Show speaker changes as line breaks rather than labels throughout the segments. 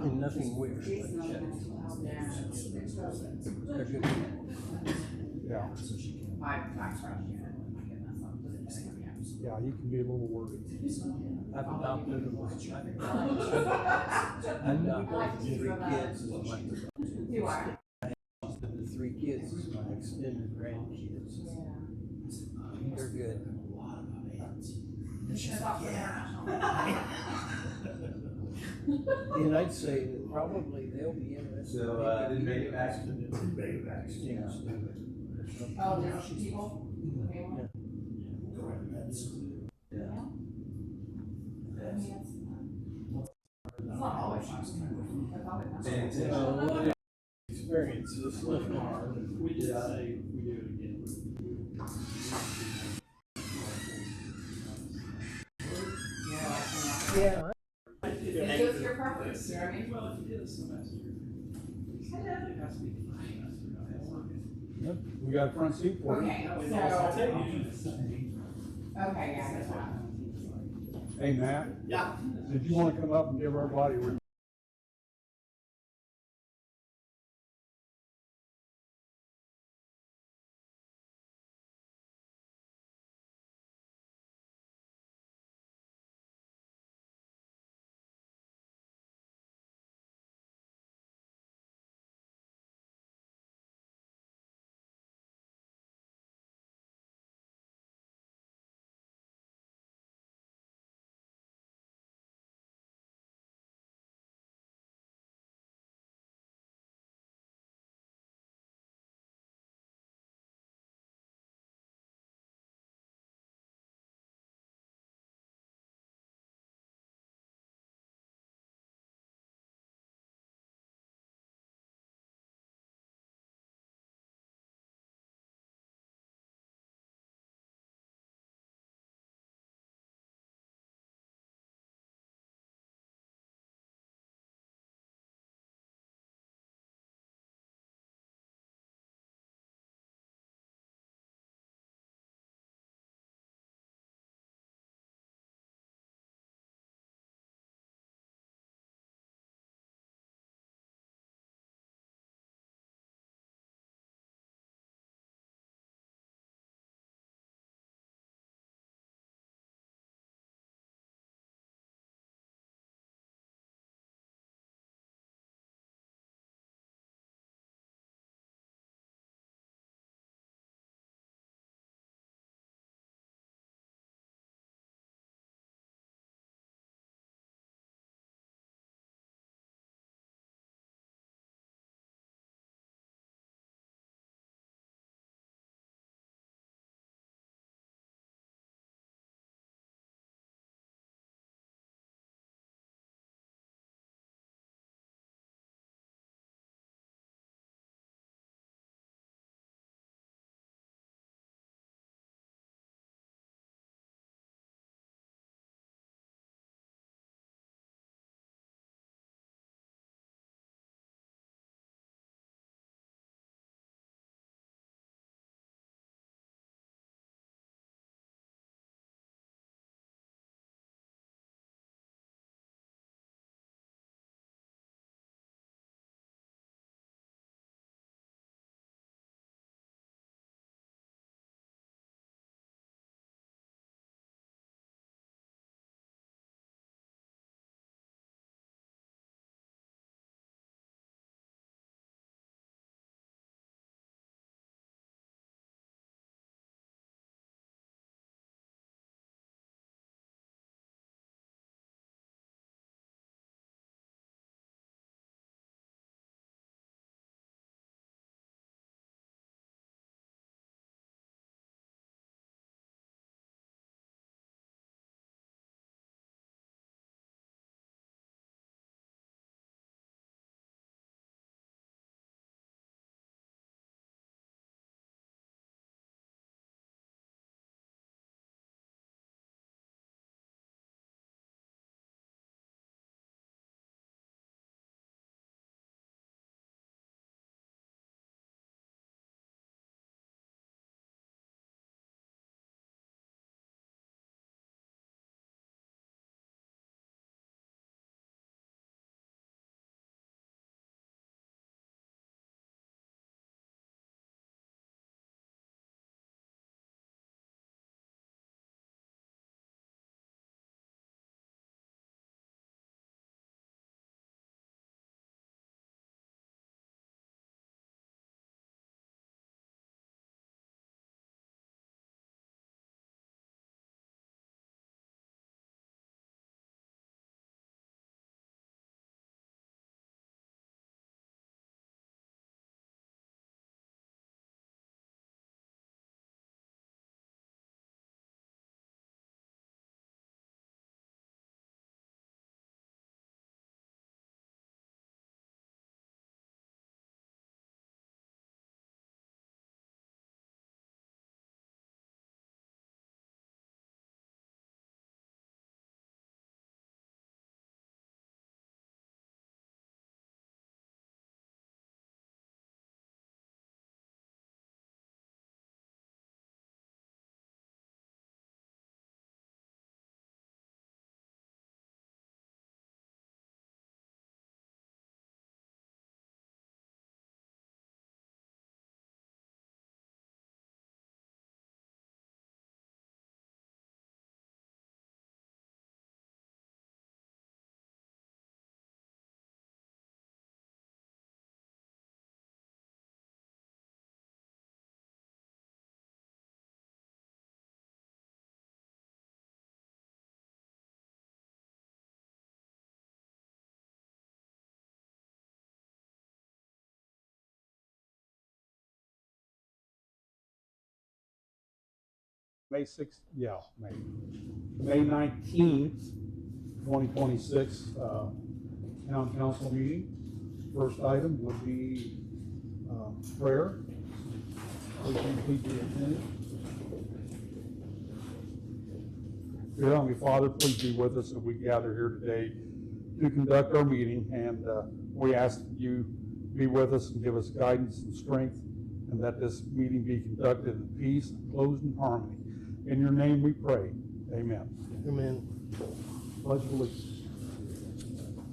And nothing weird. They're good.
Yeah. Yeah, you can be a little worried.
I've adopted them. I adopted 3 kids as my the 3 kids as my extended grandkids. They're good. And I'd say that probably they'll be interested.
So, didn't make it back.
Didn't make it back.
Oh, there's people?
Yeah.
It's not always.
Experiences.
We did say we do it again.
Yeah.
It's just your preference, you know what I mean?
Well, if you did a semester, it has to be defined.
We got a front seat for you.
Okay,
I'll
so,
take you.
okay, yeah, that's fine.
Hey, Matt,
Yeah.
did you want to come up and give everybody a May 19th, 2026, town council meeting. First item would be prayer. Would you please be attended? Dear Heavenly Father, please be with us as we gather here today to conduct our meeting, and we ask that you be with us and give us guidance and strength, and that this meeting be conducted in peace and closed in harmony. In your name we pray. Amen.
Amen.
Pledge of allegiance.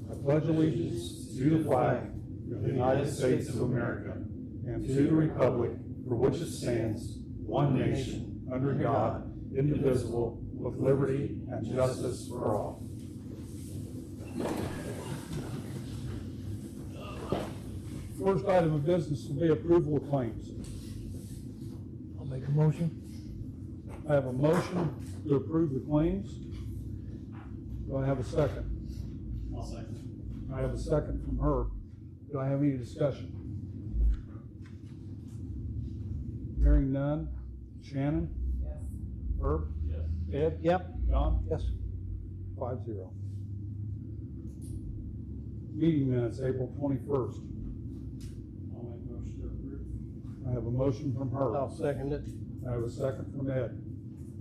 I pledge allegiance to the flag of the United States of America and to the republic for which it stands, one nation, under God, indivisible, with liberty and justice for all. First item of business will be approval of claims.
I'll make a motion.
I have a motion to approve the claims. Do I have a second?
I'll second.
I have a second from Herb. Do I have any discussion? Hearing none. Shannon?
Yes.
Herb?
Yes.
Ed?
Yep.
John?
Yes.
5-0. Meeting minutes, April 21st.
I'll make a motion to approve.
I have a motion from Herb.
I'll second it.
I have a second from Ed.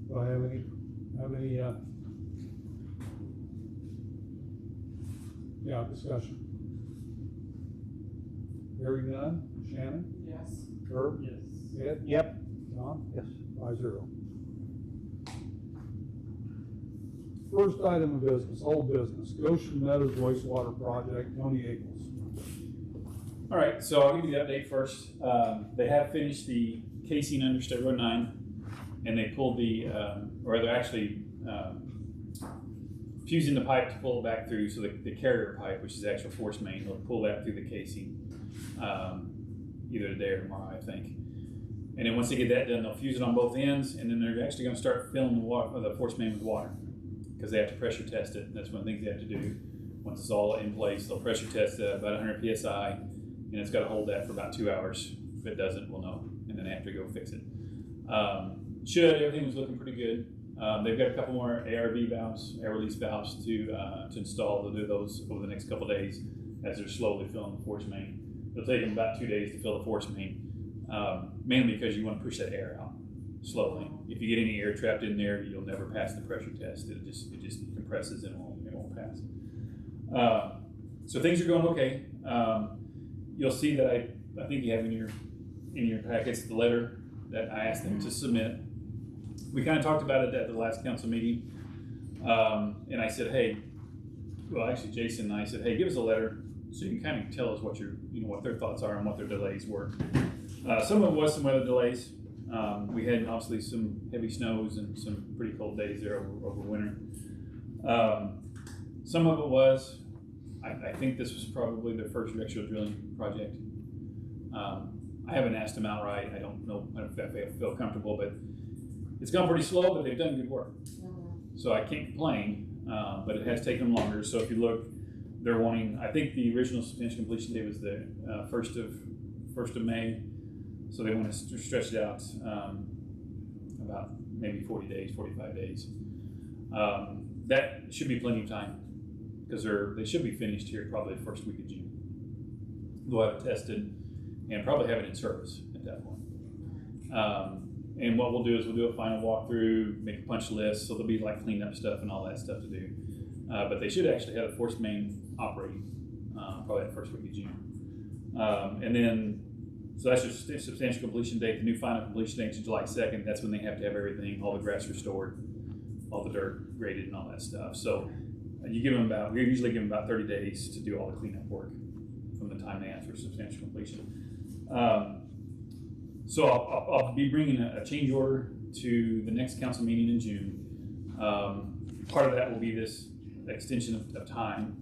Do I have any, discussion? Hearing none. Shannon?
Yes.
Herb?
Yes.
Ed?
Yep.
John?
Yes.
5-0. First item of business, old business, Goshen Meadows wastewater project, Tony Eagles.
All right, so I'll give you the update first. They have finished the casing under State Road 9, and they pulled or they're actually fusing the pipe to pull it back through. So the carrier pipe, which is the actual force main, they'll pull that through the casing either today or tomorrow, I think. And then once they get that done, they'll fuse it on both ends, and then they're actually going to start filling the force main with water, because they have to pressure test it. And that's one of the things they have to do. Once it's all in place, they'll pressure test it about 100 psi, and it's got to hold that for about 2 hours. If it doesn't, we'll know, and then they have to go fix it. Everything was looking pretty good. They've got a couple more ARV valves, air release valves to install. They'll do those over the next couple of days as they're slowly filling the force main. It'll take them about 2 days to fill the force main, mainly because you want to push that air out slowly. If you get any air trapped in there, you'll never pass the pressure test. It just compresses and it won't pass. So things are going okay. You'll see that I think you have in your packets the letter that I asked them to submit. We kind of talked about it at the last council meeting, and I said, hey, well, actually Jason and I said, hey, give us a letter so you can kind of tell us what what their thoughts are and what their delays were. Some of it was some weather delays. We had obviously some heavy snows and some pretty cold days there over winter. Some of it was, I think this was probably their first directional drilling project. I haven't asked them outright. I don't know if they feel comfortable, but it's gone pretty slow, but they've done good work. So I can't complain, but it has taken them longer. So if you look, they're wanting, I think the original substantial completion date was the 1st of May. So they want to stretch it out about maybe 40 days, 45 days. That should be plenty of time, because they should be finished here probably the first week of June. They'll have it tested and probably have it in service at that point. And what we'll do is we'll do a final walkthrough, make a punch list, so there'll be like cleanup stuff and all that stuff to do. But they should actually have a force main operating probably that first week of June. And then, so that's your substantial completion date. The new final completion date is July 2nd. That's when they have to have everything, all the grass restored, all the dirt graded and all that stuff. So we usually give them about 30 days to do all the cleanup work from the time they ask for substantial completion. So I'll be bringing a change order to the next council meeting in June. Part of that will be this extension of time.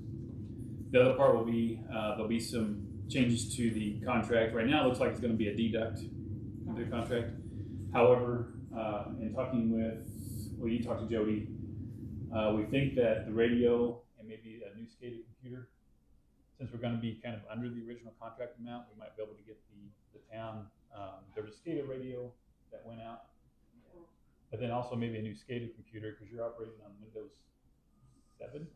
The other part will be, there'll be some changes to the contract. Right now it looks like it's going to be a deduct of the contract. However, in talking you talked to Jody, we think that the radio and maybe a new SCADA computer, since we're going to be kind of under the original contract amount, we might be able to get the town, there was a SCADA radio that went out. but then also maybe a new SCADA computer, because you're operating on Windows 7.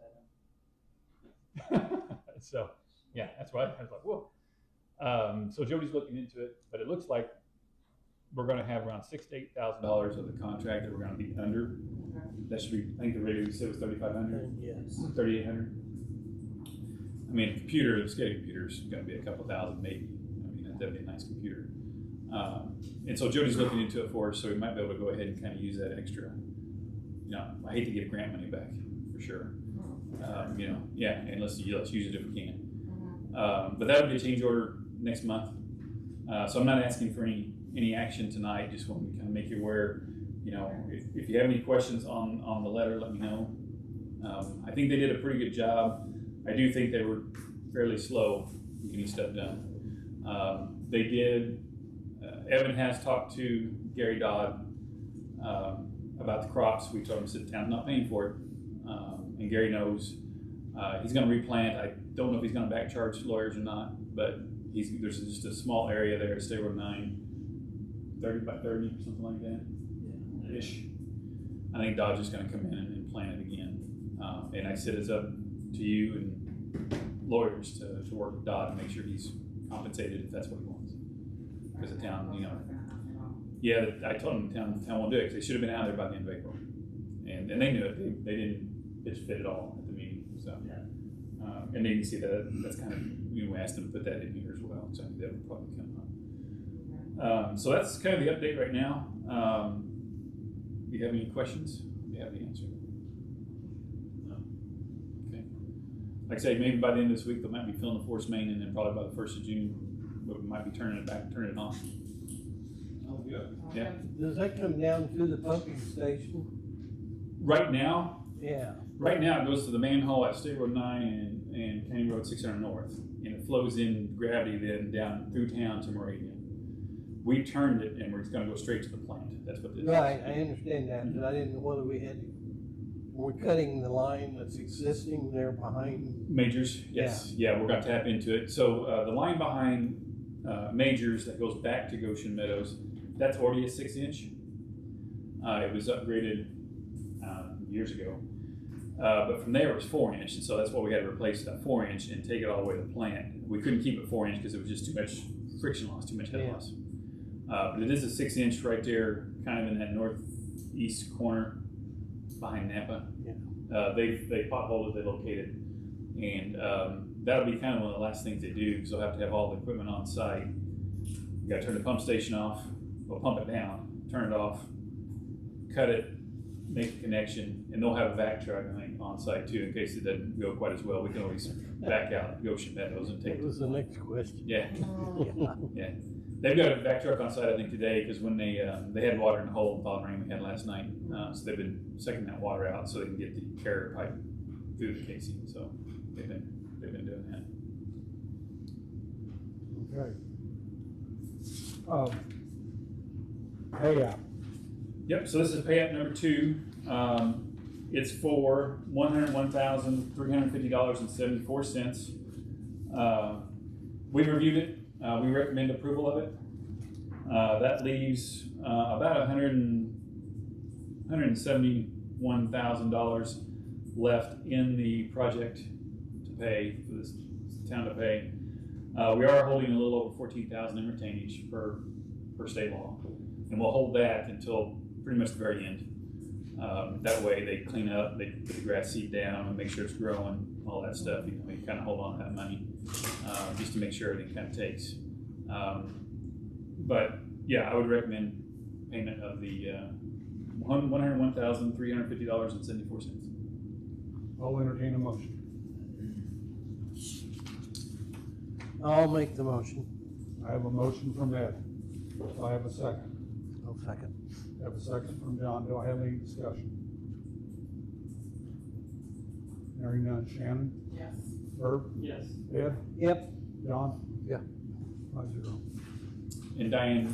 So, yeah, that's why I was like, whoa. So Jody's looking into it, but it looks like we're gonna have around $6,000 to $8,000 of the contract that we're gonna be under. That should be, I think the rate we said was 3,500,
Yes.
3,800. I mean, a computer, the SCADA computer is gonna be a couple thousand maybe. I mean, that'd be a nice computer. And so Jody's looking into it for us, so we might be able to go ahead and kind of use that extra. You know, I hate to give grant money back, for sure. You know, yeah, and let's use it if we can. But that would be a change order next month. So I'm not asking for any action tonight, just want to kind of make you aware. You know, if you have any questions on the letter, let me know. I think they did a pretty good job. I do think they were fairly slow getting stuff done. They did, Evan has talked to Gary Dodd about the crops. We told him to sit down, not paying for it. And Gary knows he's going to replant. I don't know if he's going to back charge lawyers or not, but there's just a small area there, State Road 9, 30 by 30, something like that.
Yeah.
Ish. I think Dodge is going to come in and plant it again. And I said it's up to you and lawyers to work with Dodd and make sure he's compensated if that's what he wants. Because the town, you know, yeah, I told them the town won't do it because they should have been out there by the end of April. And they knew it. They didn't pitch fit at all at the meeting. So, and they can see that that's kind of, we asked them to put that in here as well. So I think that would probably come up. So that's kind of the update right now. Do you have any questions? Do you have the answer? No. Okay. Like I say, maybe by the end of this week, they might be filling the force main, and then probably by the 1st of June, we might be turning it back, turning it on.
Oh, good.
Yeah.
Does that come down to the pumping station?
Right now,
Yeah.
it goes to the manhole at State Road 9 and County Road 600 North, and it flows in gravity then down through town to Moravian. We turned it, and it's going to go straight to the plant. That's what this
Right,
is.
I understand that, but I didn't know whether we're cutting the line that's existing there behind.
Majors, yes. Yeah, we're going to tap into it. So the line behind Majors that goes back to Goshen Meadows, that's already a 6-inch. It was upgraded years ago. But from there it was 4-inch, and so that's why we had to replace that 4-inch and take it all the way to the plant. We couldn't keep it 4-inch because it was just too much friction loss, too much head loss. But it is a 6-inch right there, kind of in that northeast corner behind Napa.
Yeah.
They potholed it, they located, and that'll be kind of one of the last things they do because they'll have to have all the equipment on site. You got to turn the pump station off, or pump it down, turn it off, cut it, make a connection, and they'll have a vac truck, I think, on site too, in case it doesn't go quite as well. We can always back out Goshen Meadows and take
That was the next question.
Yeah, yeah. They've got a vac truck on site, I think, today, because when they had water in the hole in the rain we had last night, so they've been sucking that water out so they can get the carrier pipe through the casing. So they've been doing that.
Okay. Payout.
Yep. So this is payout number 2. It's for $101,350.74. We reviewed it. We recommend approval of it. That leaves about $171,000 left in the project to pay, for this town to pay. We are holding a little over $14,000 in retainage per state law, and we'll hold that until pretty much the very end. That way they clean up, they put the grass seed down and make sure it's growing, all that stuff. You know, we kind of hold on to that money just to make sure everything kind of takes. But yeah, I would recommend payment of the $101,350.74.
I'll entertain a motion.
I'll make the motion.
I have a motion from Ed. Do I have a second?
I'll second.
I have a second from John. Do I have any discussion? Hearing none. Shannon?
Yes.
Herb?
Yes.
Ed?
Yep.
John?
Yeah.
5-0.
And Diane,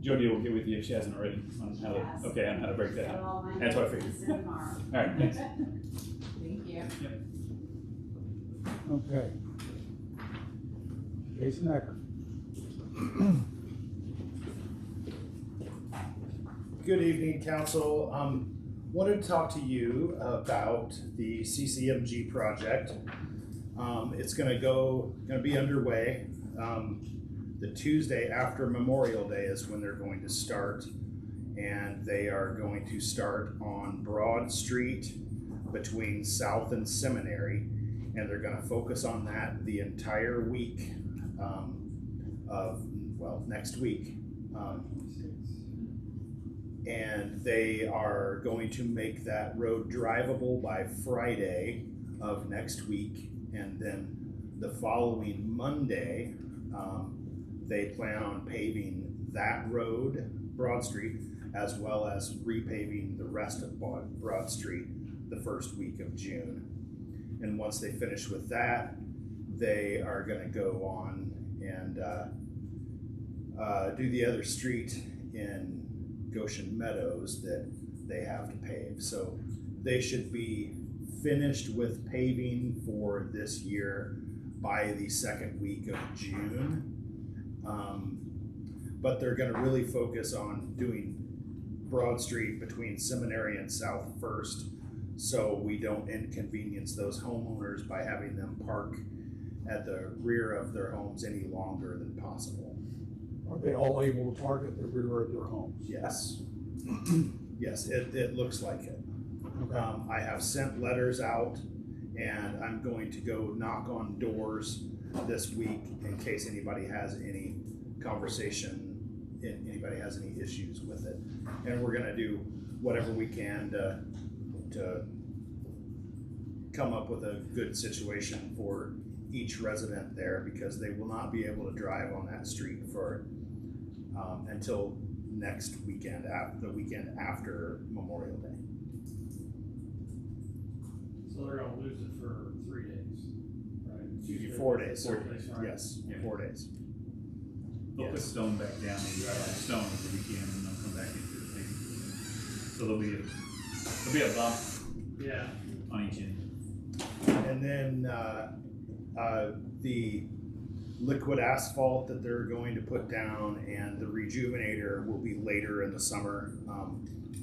Jody will get with you if she hasn't already on how
Yes.
to, on how to break that out.
All my
That's what I figured.
business tomorrow.
All right, thanks.
Thank you.
Okay. Jason Ecker.
Good evening, council. Wanted to talk to you about the CCMG project. It's gonna be underway. The Tuesday after Memorial Day is when they're going to start. And they are going to start on Broad Street between South and Seminary. And they're gonna focus on that the entire week next week. And they are going to make that road drivable by Friday of next week. And then the following Monday, they plan on paving that road, Broad Street, as well as repaving the rest of Broad Street the first week of June. And once they finish with that, they are gonna go on and do the other street in Goshen Meadows that they have to pave. So they should be finished with paving for this year by the second week of June. But they're gonna really focus on doing Broad Street between Seminary and South first, so we don't inconvenience those homeowners by having them park at the rear of their homes any longer than possible.
Are they all able to park at the rear of their homes?
Yes. Yes, it looks like it.
Okay.
I have sent letters out, and I'm going to go knock on doors this week in case anybody has any anybody has any issues with it. And we're gonna do whatever we can to come up with a good situation for each resident there, because they will not be able to drive on that street for until next weekend, the weekend after Memorial Day.
So they're gonna lose it for 3 days, right? Tuesday,
4 days.
4 days, right?
Yes,
Yeah.
4 days.
They'll put stone back down, maybe right on stone over the weekend, and they'll come back into the paving. So there'll be a bump
Yeah.
on each end.
And then the liquid asphalt that they're going to put down and the rejuvenator will be later in the summer.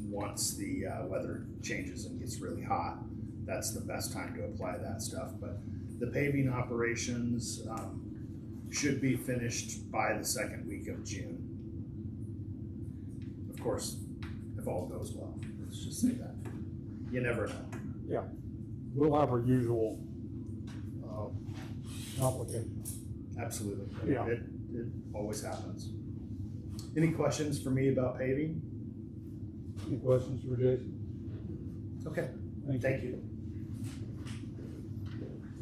Once the weather changes and gets really hot, that's the best time to apply that stuff. But the paving operations should be finished by the second week of June. Of course, if all goes well, let's just say that. You never know.
Yeah, we'll have our usual complications.
Absolutely.
Yeah.
It always happens. Any questions for me about paving?
Any questions for Jason?
Okay,
Thank
thank you.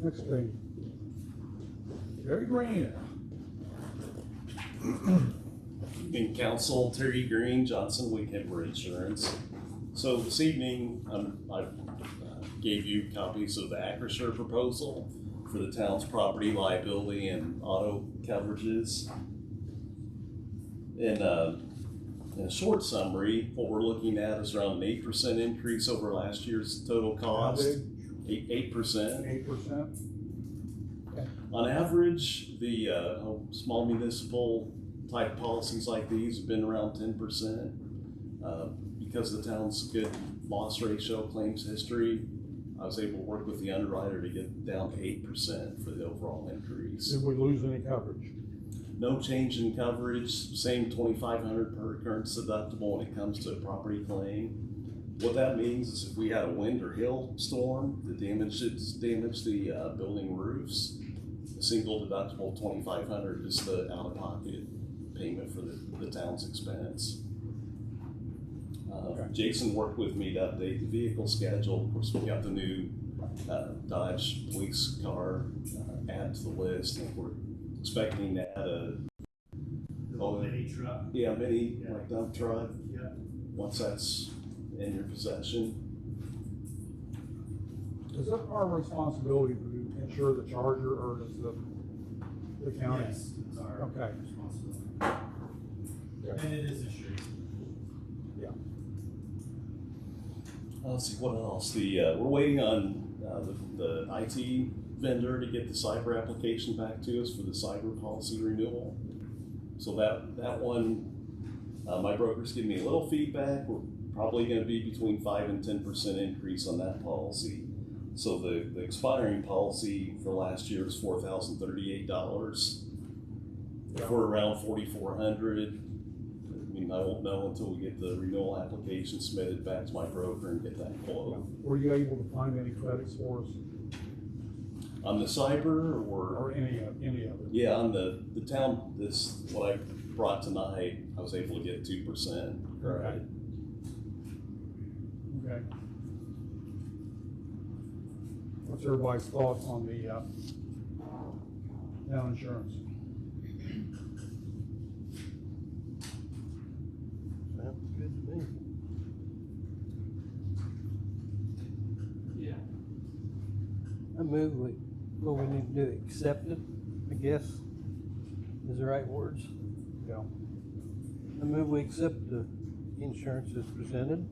Next thing. Gary Green.
Evening, Council. Terry Green, Johnson Weekender Insurance. So this evening, I gave you copies of the Acrisure proposal for the town's property liability and auto coverages. In a short summary, what we're looking at is around an 8% increase over last year's total cost. 8%.
8%.
On average, the small municipal type policies like these have been around 10%. Because of the town's good loss ratio, claims history, I was able to work with the underwriter to get down to 8% for the overall increase.
Did we lose any coverage?
No change in coverage, same $2,500 per occurrence deductible when it comes to a property claim. What that means is if we had a wind or hail storm that damaged the building roofs, a single deductible $2,500 is the out-of-pocket payment for the town's expense. Jason worked with me to update the vehicle schedule. Of course, we got the new Dodge police car add to the list, and we're expecting to add a
Mini truck.
mini like dump truck.
Yeah.
Once that's in your possession.
Is it our responsibility to insure the Charger, or is the county?
Yes, it's our
Okay.
responsibility.
Okay.
And it is insured.
Let's see, what else? We're waiting on the IT vendor to get the cyber application back to us for the cyber policy renewal. So that one My broker's giving me a little feedback. We're probably gonna be between 5 and 10% increase on that policy. So the expiring policy for last year was $4,038. If we're around 4,400, I mean, I won't know until we get the renewal application submitted back to my broker and get that quote.
Were you able to find any credit scores
On the cyber
or any of it?
yeah, on the town, what I brought tonight, I was able to get 2%.
Okay. Okay. What's everybody's thoughts on the town insurance?
Sounds good to me.
Yeah.
I move what we need to do, accept it, I guess, is the right words.
Yeah.
I move we accept the insurance as presented.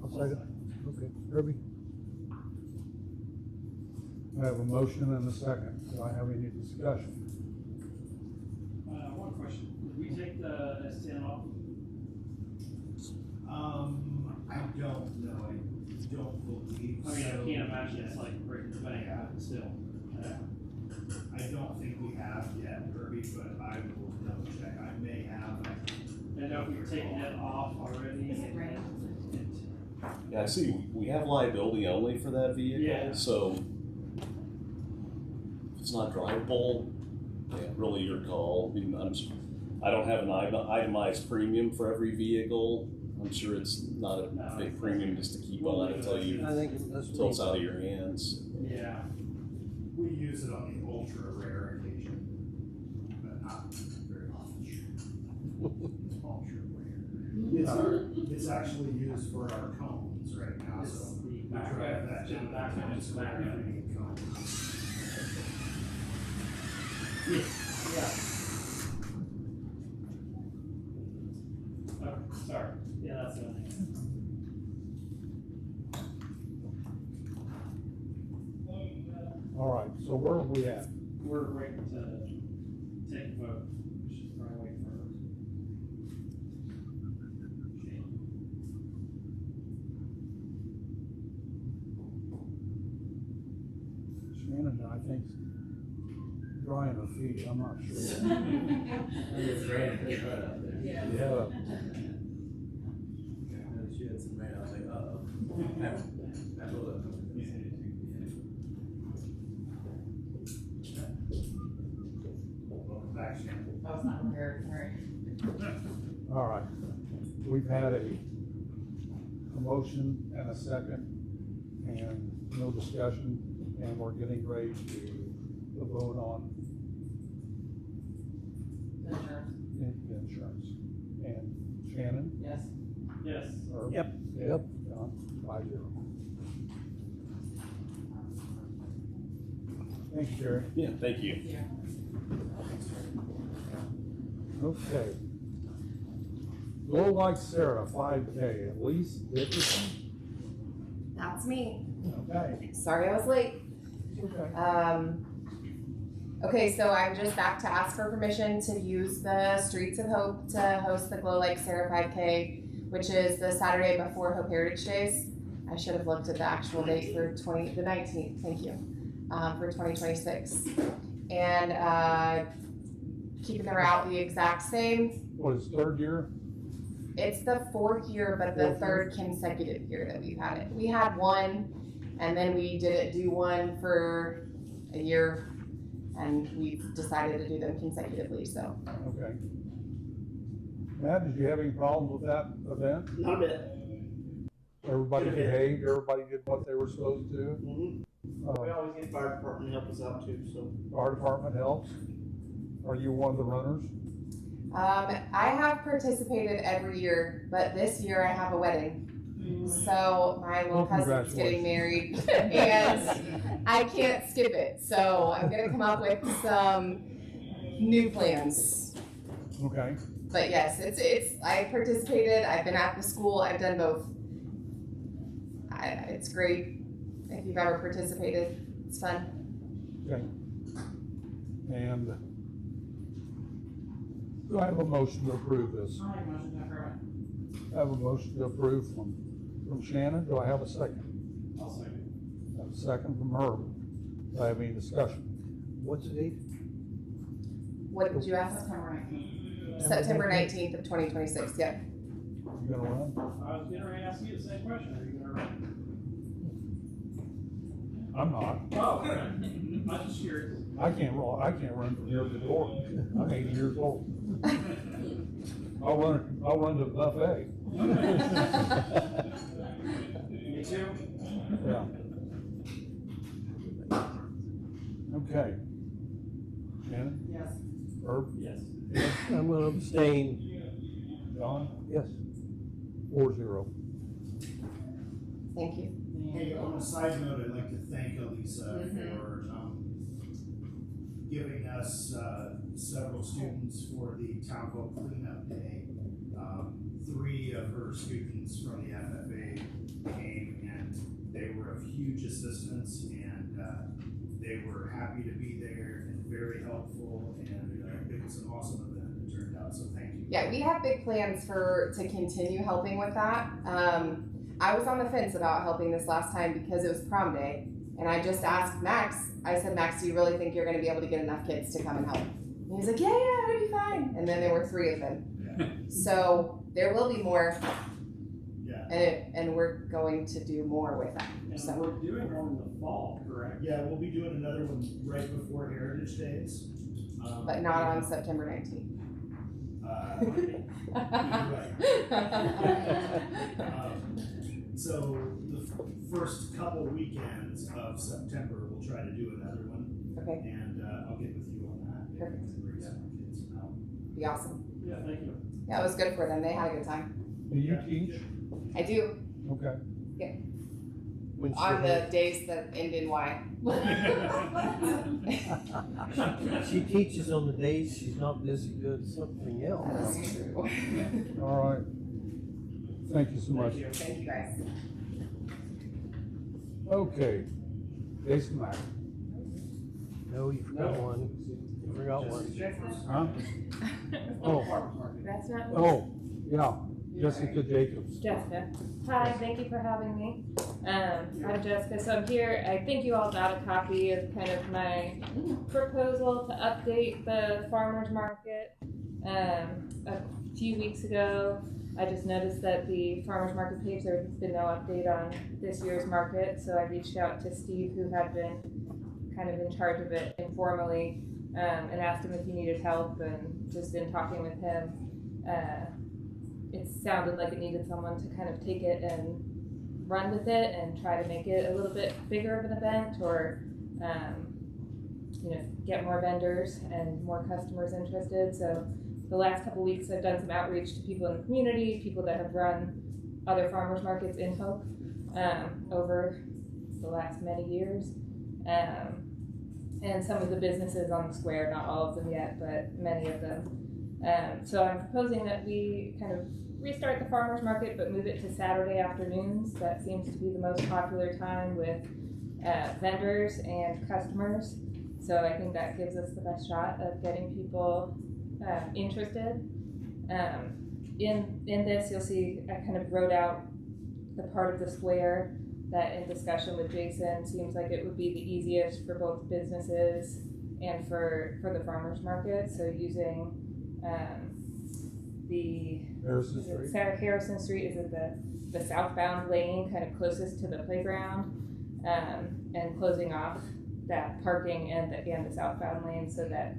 I'll second. Okay, Kirby? I have a motion and a second. Do I have any discussion?
One question, did we take the S10 off?
I don't know, I don't believe
I mean, I
so.
can't imagine it's like breaking the bank, but still.
I don't think we have yet, Kirby, but I will double check. I may have.
I know if we've taken it off already.
Is it right?
Yeah, I see, we have liability only for that vehicle,
Yeah.
so if it's not drivable, yeah, really your call. I mean, I don't have an itemized premium for every vehicle. I'm sure it's not a big premium just to keep on until
I think that's.
until it's out of your hands.
Yeah.
We use it on the ultra rare occasion, but not very often. Ultra rare. It's actually used for our cones right now, so we drive that to the back of the back.
Yeah. Okay, sorry. Yeah, that's the only thing.
All right, so where are we at?
We're waiting to take a vote. We should probably wait for
Shannon, I think, drying her feet, I'm not sure.
It's raining right out there.
Yeah.
Yeah.
She had some rain, I was like, uh-oh. I pulled up.
I was not prepared for it.
All right, we've had a motion and a second, and no discussion, and we're getting ready to vote on
The insurance.
the insurance. And Shannon?
Yes.
Yes.
Or-
Yep.
Yep. John, 5-0. Thank you, Jerry.
Yeah, thank you.
Yeah.
Okay. Glow Like Sarah, 5K, Elise Dickerson.
That's me.
Okay.
Sorry I was late.
Okay.
Okay, so I'm just back to ask for permission to use the Streets of Hope to host the Glow Like Sarah 5K, which is the Saturday before Hope Heritage Days. I should have looked at the actual date for the 19th, thank you, for 2026. And keeping the route the exact same.
What is third year?
It's the 4th year, but the
Fourth year?
third consecutive year that we've had it. We had one, and then we didn't do one for a year, and we've decided to do them consecutively, so.
Okay. Matt, did you have any problems with that event?
Not a bit.
Everybody behaved, everybody did what they were supposed to do?
Mm-hmm. We always get fire department to help us out too, so.
Fire department helps? Are you one of the runners?
I have participated every year, but this year I have a wedding. So my little
Well,
cousin's getting married, and I can't skip it, so I'm gonna come up with some new plans.
Okay.
But yes, I participated, I've been at the school, I've done both. It's great, if you've ever participated, it's fun.
Okay. And Do I have a motion to approve this?
I'll make a motion to approve it.
I have a motion to approve from Shannon. Do I have a second?
I'll second.
I have a second from Herb. Do I have any discussion?
What's the date?
What did you ask?
September 19th.
September 19th of 2026, yep.
You gonna run?
I was getting ready to ask you the same question, are you gonna run?
I'm not.
Oh, okay. I'm just curious.
I can't run from here to the door. I'm 80 years old. I'll run to the buffet.
Me too?
Yeah. Okay. Shannon,
Yes.
Herb,
Yes.
I'm gonna abstain.
Don,
Yes.
4-0.
Thank you.
Hey, on a side note, I'd like to thank Elisa
Mhm.
for giving us several students for the Town Hall Cleanup Day. 3 of her students from the FFA came and they were of huge assistance and they were happy to be there and very helpful and it was an awesome event it turned out, so thank you.
Yeah, we have big plans to continue helping with that. I was on the fence about helping this last time because it was prom day, and I just asked Max. I said, Max, do you really think you're going to be able to get enough kids to come and help? And he was like, yeah, it'll be fine. And then there were 3 of them. So there will be more,
Yeah.
and we're going to do more with that.
And
So
we're doing one in the fall, correct?
Yeah, we'll be doing another one right before Heritage Days.
but not on September 19th.
So the first couple weekends of September, we'll try to do another one,
Okay,
and I'll get with you on that.
Perfect.
And bring some kids out.
be awesome.
Yeah, thank you.
Yeah, it was good for them. They had a good time.
Do you teach?
I do,
Okay.
When she
on the
had-
days that end in Y.
She teaches on the days she's not busy doing something else.
That's true.
All right. Thank you so much.
Thank you.
Thank you, guys.
Okay. Jason Mack.
No, you forgot one. You forgot one.
Huh?
Oh,
That's not me.
Oh, yeah. Jessica Jacobs.
Jessica. Hi, thank you for having me. I'm Jessica, so I'm here. I think you all got a copy of kind of my proposal to update the farmer's market. A few weeks ago, I just noticed that the farmer's market page, there's been no update on this year's market, so I reached out to Steve, who had been kind of in charge of it informally, and asked him if he needed help, and just in talking with him, it sounded like it needed someone to kind of take it and run with it and try to make it a little bit bigger of an event, or get more vendors and more customers interested. So the last couple weeks I've done some outreach to people in the community, people that have run other farmers markets in Hope over the last many years, and some of the businesses on the square, not all of them yet, but many of them. So I'm proposing that we kind of restart the farmers market, but move it to Saturday afternoons. That seems to be the most popular time with vendors and customers. So I think that gives us the best shot of getting people interested. In this, you'll see I kind of wrote out the part of the square that, in discussion with Jason, seems like it would be the easiest for both businesses and for the farmers market. So using the
Harrison Street.
Harrison Street is at the southbound lane, kind of closest to the playground, and closing off that parking and the southbound lane so that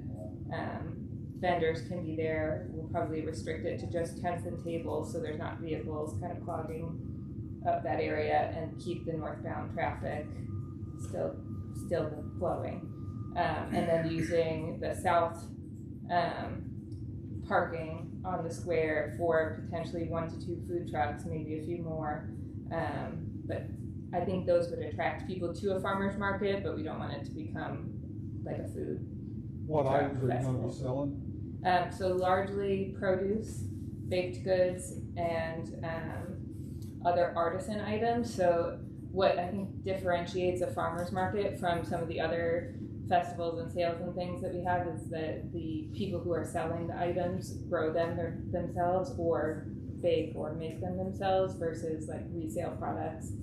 vendors can be there. We'll probably restrict it to just tents and tables so there's not vehicles kind of clogging up that area, and keep the northbound traffic still flowing. And then using the south parking on the square for potentially 1 to 2 food trucks, maybe a few more. But I think those would attract people to a farmer's market, but we don't want it to become like a food.
What
truck
items are you gonna
festival.
be selling?
So largely produce, baked goods, and other artisan items. So what I think differentiates a farmer's market from some of the other festivals and sales and things that we have is that the people who are selling the items grow them themselves or bake or make them themselves versus like resale products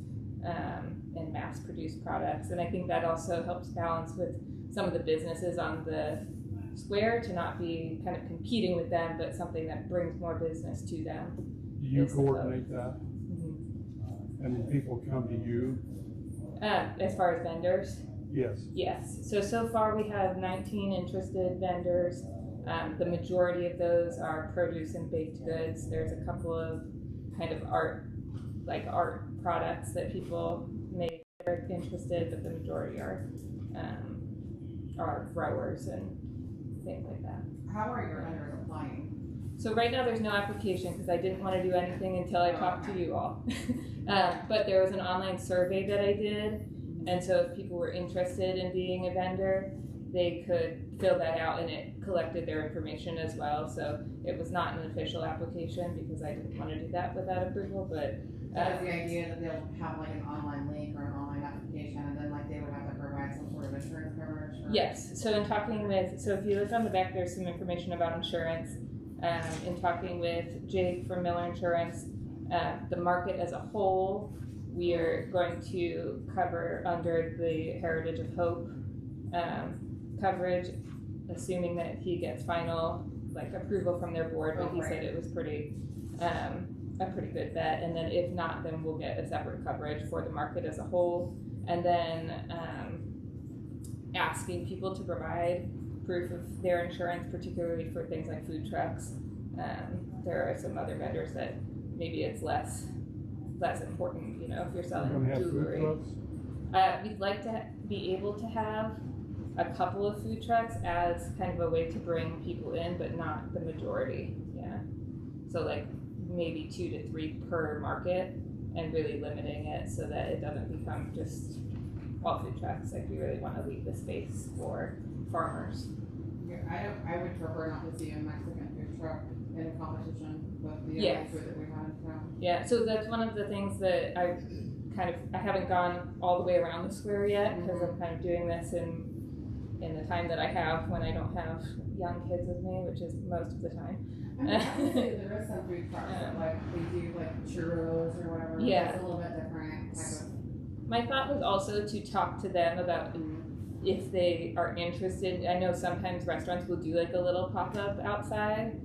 and mass produced products. And I think that also helps balance with some of the businesses on the square to not be kind of competing with them, but something that brings more business to them.
Do you
Yes,
coordinate that?
Mhm.
And people come to you?
As far as vendors,
Yes.
yes. So far we have 19 interested vendors. The majority of those are produce and baked goods. There's a couple of kind of art products that people may be interested, but the majority are growers and things like that.
How are your vendors applying?
So right now there's no application because I didn't want to do anything until I talked to you all. But there was an online survey that I did, and so if people were interested in being a vendor, they could fill that out and it collected their information as well. So it was not an official application because I didn't want to do that without approval, but
That is the idea that they'll have like an online link or an online application, and then like they would have to provide some sort of insurance coverage? Or...
Yes, so in talking with, so if you look on the back, there's some information about insurance. In talking with Jake from Miller Insurance, the market as a whole, we are going to cover under the Heritage of Hope coverage, assuming that he gets final like approval from their board, but he said it was pretty a pretty good bet. And then if not, then we'll get a separate coverage for the market as a whole. And then asking people to provide proof of their insurance, particularly for things like food trucks. There are some other vendors that maybe it's less important, you know, if you're selling
You're gonna have food
jewelry.
trucks?
We'd like to be able to have a couple of food trucks as kind of a way to bring people in, but not the majority. Yeah. So like maybe 2 to 3 per market, and really limiting it so that it doesn't become just all food trucks. Like we really want to leave the space for farmers.
Yeah, I would prefer not to see a Mexican food truck in competition with the
Yes.
other food that we have in town.
Yeah, so that's one of the things that I haven't gone all the way around the square yet because I'm kind of doing this in the time that I have when I don't have young kids with me, which is most of the time.
I mean, I would say there is some food trucks that like they do like churros or whatever.
Yeah.
It's a little bit different type of.
My thought was also to talk to them about if they are interested. I know sometimes restaurants will do like a little pop-up outside,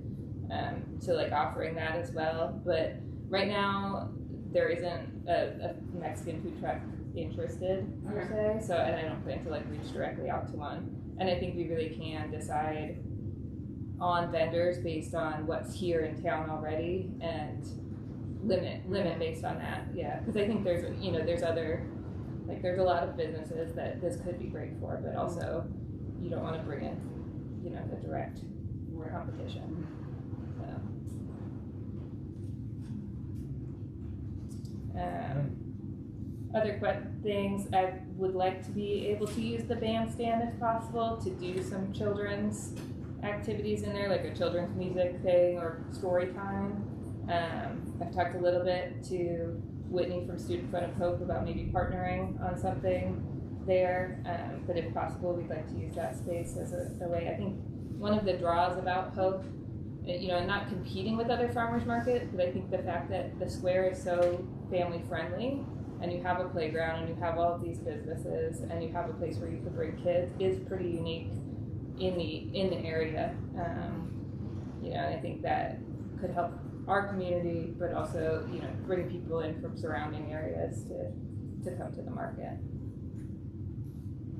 so like offering that as well. But right now there isn't a Mexican food truck interested per se, so and I don't plan to like reach directly out to one. And I think we really can decide on vendors based on what's here in town already and limit based on that. Yeah, because I think there's other, like there's a lot of businesses that this could be great for, but also you don't want to bring in the direct competition. Other things, I would like to be able to use the bandstand if possible to do some children's activities in there, like a children's music thing or story time. I've talked a little bit to Whitney from Student Front of Hope about maybe partnering on something there, but if possible, we'd like to use that space as a way. I think one of the draws about Hope, and not competing with other farmers markets, but I think the fact that the square is so family friendly and you have a playground and you have all of these businesses and you have a place where you could bring kids is pretty unique in the area. I think that could help our community, but also bring people in from surrounding areas to come to the market.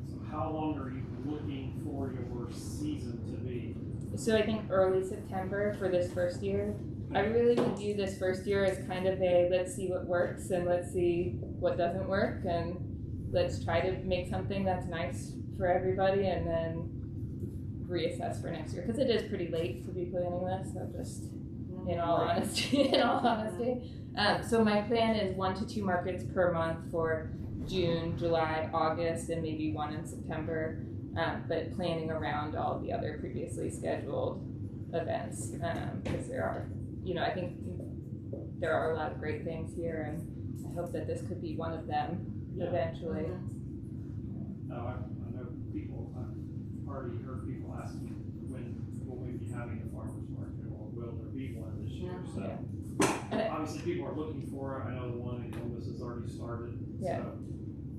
So how long are you looking for your season to be?
So I think early September for this first year. I really would view this first year as kind of a let's see what works and let's see what doesn't work and let's try to make something that's nice for everybody and then reassess for next year because it is pretty late to be planning this. So just in all honesty, so my plan is 1 to 2 markets per month for June, July, August, and maybe 1 in September. But planning around all the other previously scheduled events because there are, I think there are a lot of great things here, and I hope that this could be one of them eventually.
No, I know people. already heard people asking when will we be having a farmer's market, or will there be one this year? So obviously people are looking for it. I know the one in Columbus has already started.
Yeah.
So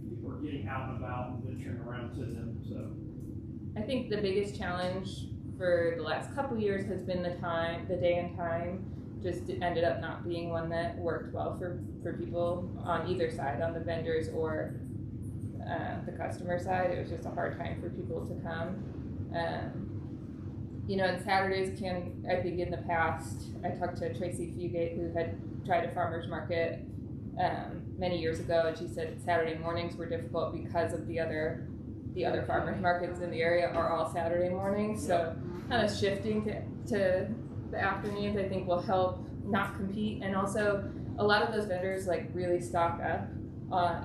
people are getting out and about and venturing around to them. So
I think the biggest challenge for the last couple years has been the day and time. Just ended up not being one that worked well for people on either side, on the vendors or the customer side. It was just a hard time for people to come. And Saturdays I think in the past, I talked to Tracy Fugate, who had tried a farmer's market many years ago, and she said Saturday mornings were difficult because of the other farmers markets in the area are all Saturday mornings. So kind of shifting to the afternoons, I think, will help not compete. And also a lot of those vendors like really stock up.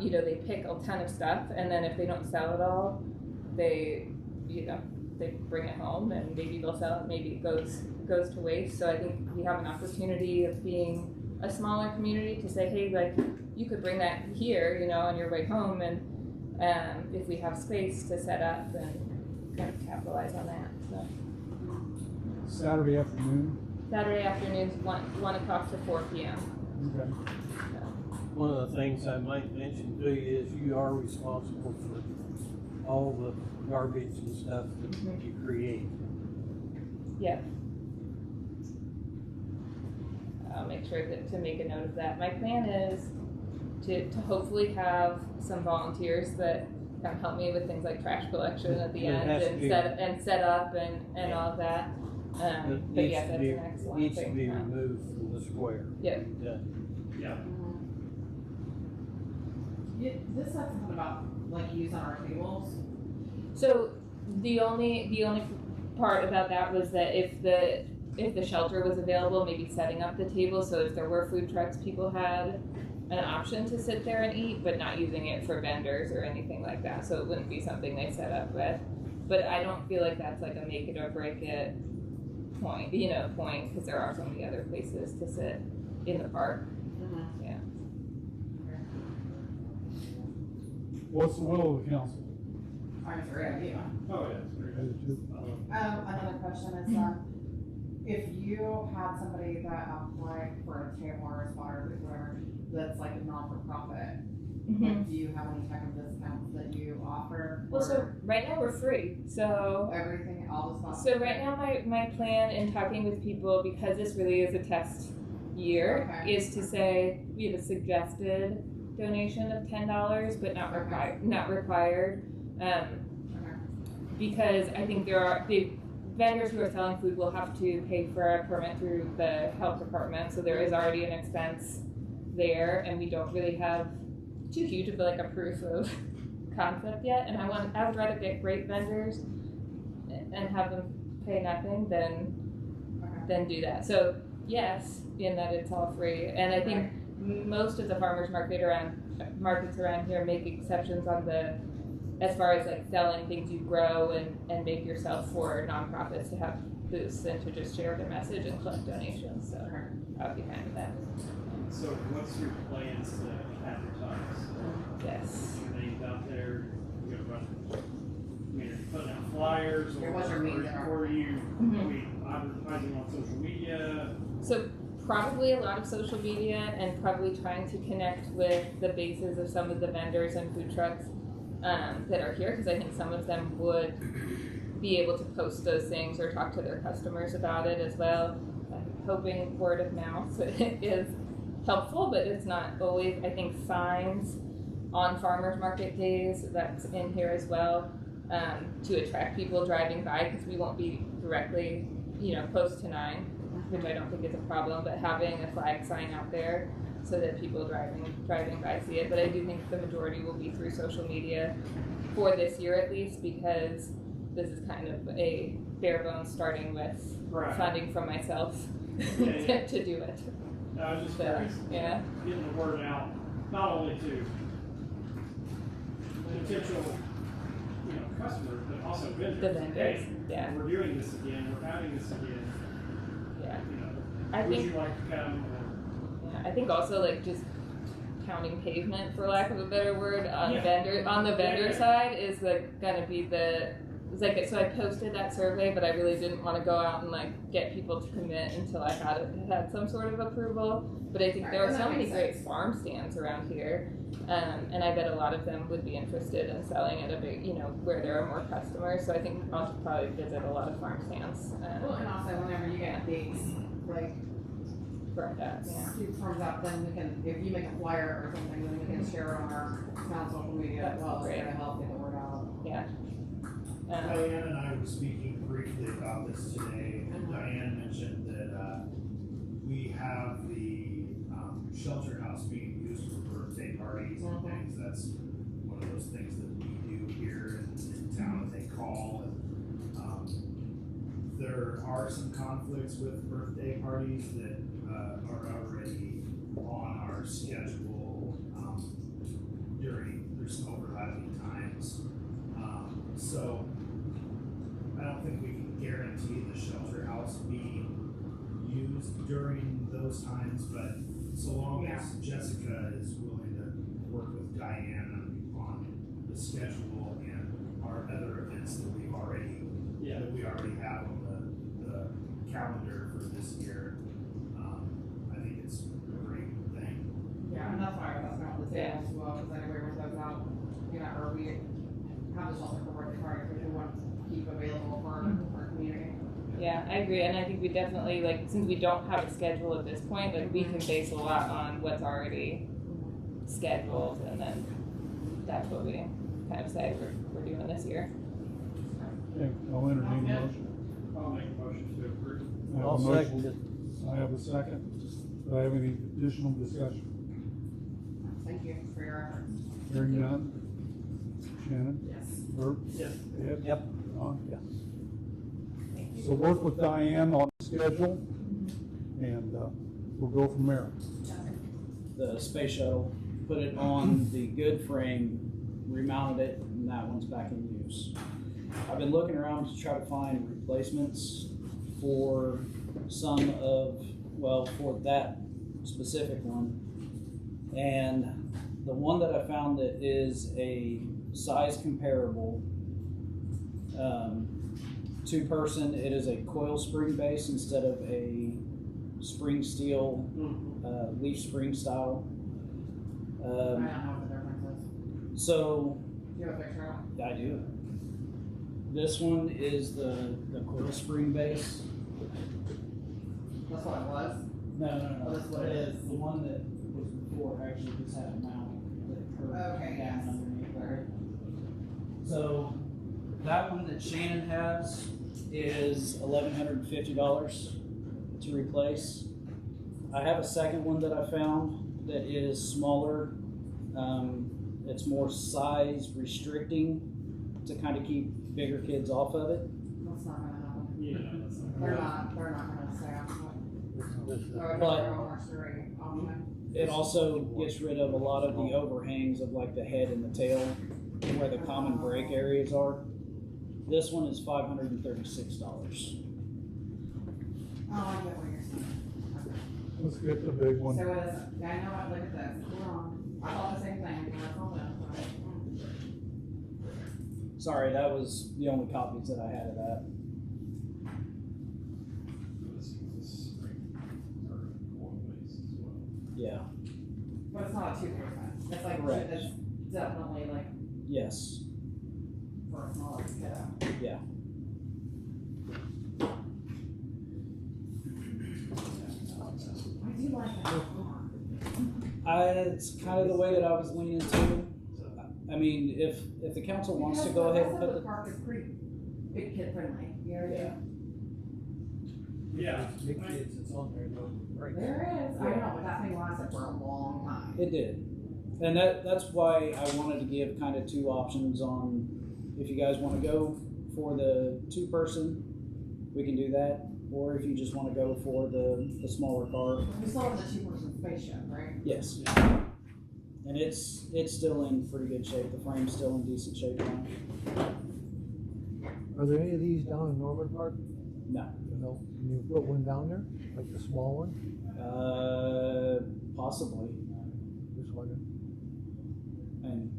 They pick a ton of stuff, and then if they don't sell it all, they bring it home, and maybe they'll sell it, maybe it goes to waste. So I think we have an opportunity of being a smaller community to say, hey, like, you could bring that here, on your way home, and if we have space to set up and kind of capitalize on that. So
Saturday afternoon?
Saturday afternoons, 1 o'clock to 4 p.m.
Okay.
One of the things I might mention to you is you are responsible for all the garbage and stuff that you create.
Yeah. I'll make sure to make a note of that. My plan is to hopefully have some volunteers that can help me with things like trash collection at the end and set up and all of that. But yeah, that's an excellent
Needs to
thing.
be removed from the square.
Yeah.
yeah.
This said something about like use on our tables.
So the only part about that was that if the shelter was available, maybe setting up the table, so if there were food trucks, people had an option to sit there and eat, but not using it for vendors or anything like that. So it wouldn't be something they set up with. But I don't feel like that's like a make it or break it point, because there are so many other places to sit in the park.
Mm-hmm.
Yeah.
What's the will of the council?
I think it's a great idea.
Oh, yeah. It's very good.
Another question is, if you had somebody that applied for a table or a spot or whatever, that's like a non-for-profit, like, do you have any type of discounts that you offer?
Well, so right now we're free. So
everything, all the stuff.
So right now my plan in talking with people, because this really is a test year, is to say we have a suggested donation of $10, but not required. Because I think the vendors who are selling food will have to pay for a permit through the health department, so there is already an expense there, and we don't really have too huge of like a proof of concept yet. And I would rather get great vendors and have them pay nothing than do that. So yes, in that it's all free, and I think most of the farmers markets around here make exceptions on as far as like selling things you grow and make yourself for nonprofits to have booths and to just share the message and collect donations. So I would be fine with that.
So what's your plans to advertise?
Yes.
Your name's out there, you're gonna run, putting out flyers, or
What's your means
are you advertising on social media?
So probably a lot of social media, and probably trying to connect with the bases of some of the vendors and food trucks that are here, because I think some of them would be able to post those things or talk to their customers about it as well. I'm hoping word of mouth is helpful, but it's not always. I think signs on farmers market days, that's in here as well, to attract people driving by, because we won't be directly close to 9, which I don't think is a problem, but having a flag sign out there so that people driving by see it. But I do think the majority will be through social media for this year at least, because this is kind of a bare bones starting with funding from myself to do it.
I was just curious.
Yeah.
Getting the word out, not only to potential customers, but also vendors.
The vendors,
Hey,
yeah.
We're doing this again, we're having this again.
Yeah.
Would you like to come?
I think also like just pounding pavement, for lack of a better word, on the vendor side is like gonna be the was like, so I posted that survey, but I really didn't want to go out and like get people to commit until I had some sort of approval. But I think there are so many great farm stands around here, and I bet a lot of them would be interested in selling at a big, where there are more customers. So I think I'll probably visit a lot of farm stands.
Well, and also whenever you get dates, like,
for that, yeah.
it turns out, then we can, if you make a flyer or something, then we can share it on our town social media as
That's
well,
great.
to help get the word out.
Yeah.
Diane and I were speaking briefly about this today, and Diane mentioned that, we have the, shelter house being used for birthday parties and things. That's one of those things that we do here in town, that they call. And, there are some conflicts with birthday parties that, are already on our schedule, there's some overlapping times. So I don't think we can guarantee the shelter house being used during those times, but so long as Jessica is willing to work with Diane on the schedule and our other events that we already have on the calendar for this year, I think it's a great thing.
Yeah, and that's why I was asking about the tables as well, because anyway, when those out, or we have the shelter for birthday parties, which we want to keep available for our community.
Yeah, I agree, and I think we definitely, like, since we don't have a schedule at this point, like, we can base a lot on what's already scheduled, and then that's what we kind of say we're doing this year.
Okay, I'll entertain the motion.
I'll make a motion to approve.
I have a
I'll
motion.
second it.
I have a second. Do I have any additional discussion?
Thank you for your efforts.
Hearing none. Shannon?
Yes.
Bert?
Yes.
Ed?
Yep.
Don? Yes. So work with Diane on the schedule, and we'll go from there.
The space shuttle, put it on the good frame, remounted it, and that one's back in use. I've been looking around to try to find replacements for for that specific one. And the one that I found that is a size comparable, two-person, it is a coil spring base instead of a spring steel, leaf spring style.
I don't know what the difference is.
So
Do you have a picture of it?
I do. This one is the coil spring base.
That's what it was?
No.
Oh, that's what it is.
The one that was before actually just had a mount that curved
Okay,
down
yes.
underneath there. So that one that Shannon has is $1,150 to replace. I have a second one that I found that is smaller. It's more size restricting to kind of keep bigger kids off of it.
That's not gonna happen.
Yeah, that's not.
They're not gonna stay on it. Or
But-
they're more sturdy option.
It also gets rid of a lot of the overhangs of like the head and the tail where the common brake areas are. This one is $536.
Oh, I get what you're saying.
Let's get the big one.
So what is it? Yeah, I know what, look at this. Hold on. I thought the same thing. I saw that.
Sorry, that was the only copies that I had of that.
This is spring or coil base as well.
Yeah,
But it's not a 2%. It's like,
Correct.
it's definitely like
yes,
for a smaller kiddo.
yeah.
I do like that.
It's kind of the way that I was leaning to. I mean, if the council wants to go ahead and put
the
the,
park is pretty big kid friendly. You know what I
yeah,
mean?
Yeah.
Big kids, it's on there, though. Right.
There is. I know, but that thing lasted for a long time.
it did. And that's why I wanted to give kind of two options on, if you guys want to go for the two-person, we can do that. Or if you just want to go for the smaller car,
We still have the 2-person spaceship, right?
yes. And it's still in pretty good shape. The frame's still in decent shape now.
Are there any of these down in Norman Park?
No.
No. Can you put one down there, like the small one?
Possibly.
Just wondering.
And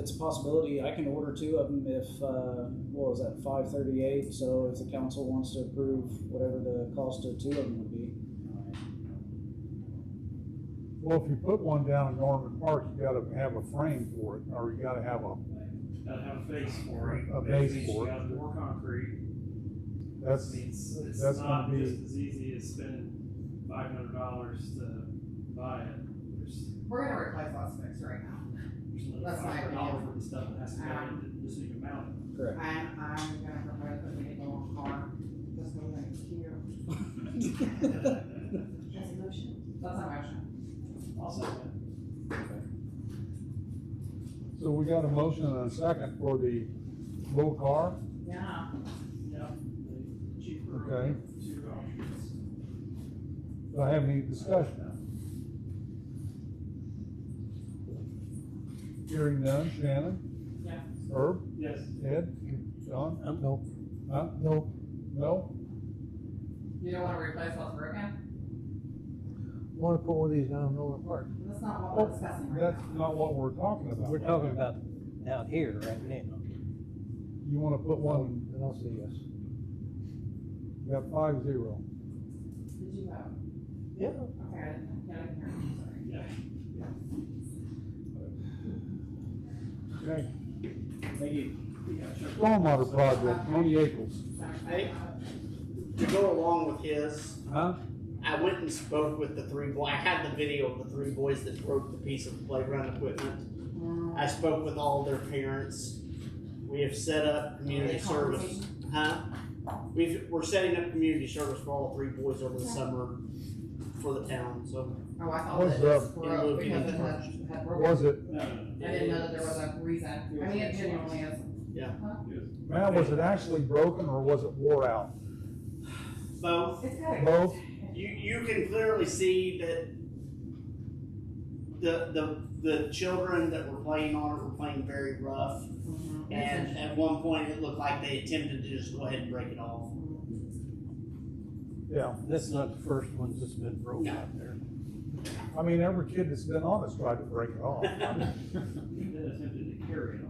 it's a possibility. I can order 2 of them if, what was that, $538? So if the council wants to approve whatever the cost of 2 of them would be.
Well, if you put one down in Norman Park, you gotta have a frame for it, or you gotta have
Gotta have a base for it.
A base
Basically,
for it.
You gotta pour concrete.
that's,
It's
that's
not
gonna
just
be,
as easy as spending $500 to buy it.
We're gonna replace those sticks right now.
There's another
That's my
$500
opinion.
for the stuff that has to go in just so you can mount it.
Correct.
I'm gonna propose that we get a little car, just so that it's cute. That's a motion. That's a motion.
I'll second
so we got a motion and a second for the little car,
Yeah.
it. Yeah. The cheaper.
okay?
2 options.
Do I have any discussion? Hearing none, Shannon?
Yeah.
Herb?
Yes.
Ed? John?
No,
Huh?
no,
No?
You don't wanna replace those broken?
wanna put one of these down in Norman Park.
That's not what we're discussing right
That's
now.
not what we're talking about.
We're talking about out here right now.
You wanna put one,
Then I'll say yes.
you got 5-0.
Did you vote?
Yeah.
Okay, I didn't hear you, sorry.
Yeah.
Okay.
Thank you.
Stormwater project, Tony Akles.
Hey, to go along with his,
Huh?
I went and spoke with the 3 boys. I had the video of the 3 boys that broke the piece of playground equipment. I spoke with all their parents. We have set up community service. Huh? We're setting up community service for all 3 boys over the summer for the town, so.
Oh, I thought
Was,
that it broke because it had broken.
Was it,
No, no, no.
I didn't know that there was a reason. I mean, it genuinely is.
Matt, was it actually broken or was it wore out?
Both.
It's gotta.
Both?
You can clearly see that the children that were playing on it were playing very rough. And at one point, it looked like they attempted to just go ahead and break it off.
Yeah.
That's not the first one that's been broke
No.
out there.
I mean, every kid that's been on it's tried to break it off.
He then attempted to carry it off.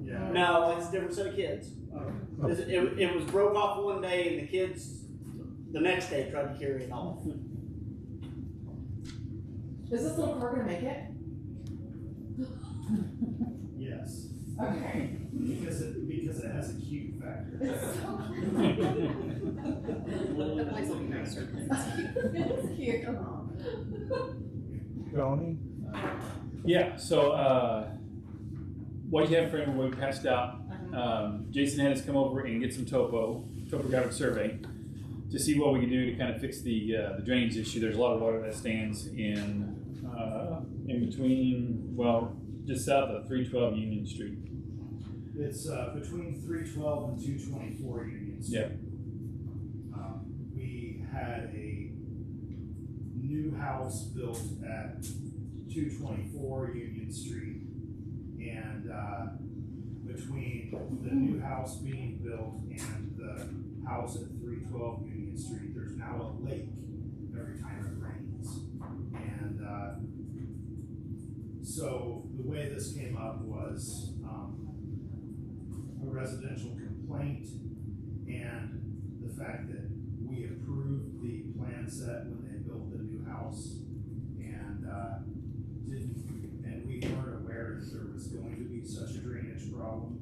Yeah.
No, it's a different set of kids. It was broke off one day, and the kids the next day tried to carry it off.
Is this little car gonna make it?
Yes,
Okay.
because it has a cute factor.
The place will be nicer.
It's cute.
Tony?
Yeah, so, what you have for him, we passed out, Jason had us come over and get some topographic survey to see what we can do to kind of fix the drainage issue. There's a lot of water that stands in between, well, just south of 312 Union Street.
It's between 312 and 224 Union Street.
Yeah.
We had a new house built at 224 Union Street, and between the new house being built and the house at 312 Union Street, there's now a lake every time it rains. And so the way this came up was a residential complaint and the fact that we approved the plan set when they built the new house and we weren't aware that there was going to be such a drainage problem.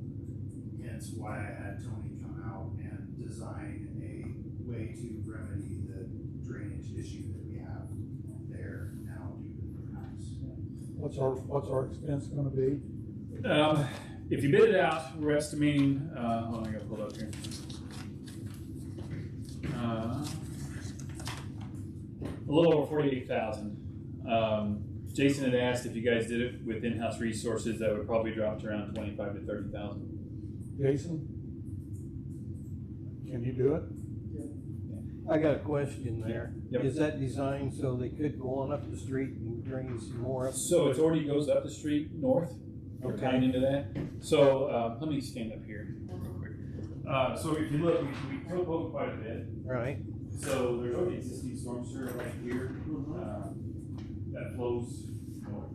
Hence why I had Tony come out and design a way to remedy the drainage issue that we have there now due to the house.
What's our expense gonna be?
If you bid it out, we're estimating, hold on, I gotta pull it up here. A little over 48,000. Jason had asked if you guys did it with in-house resources, that would probably drop to around 25 to 30,000.
Jason? Can you do it?
I got a question there.
Yep.
Is that designed so they could go on up the street and drain some more up?
So it already goes up the street north. We're
Okay.
tying into that. So let me stand up here real quick. So if you look, we towboat quite a bit.
Right.
So there's already existing storm sewer right here that flows north.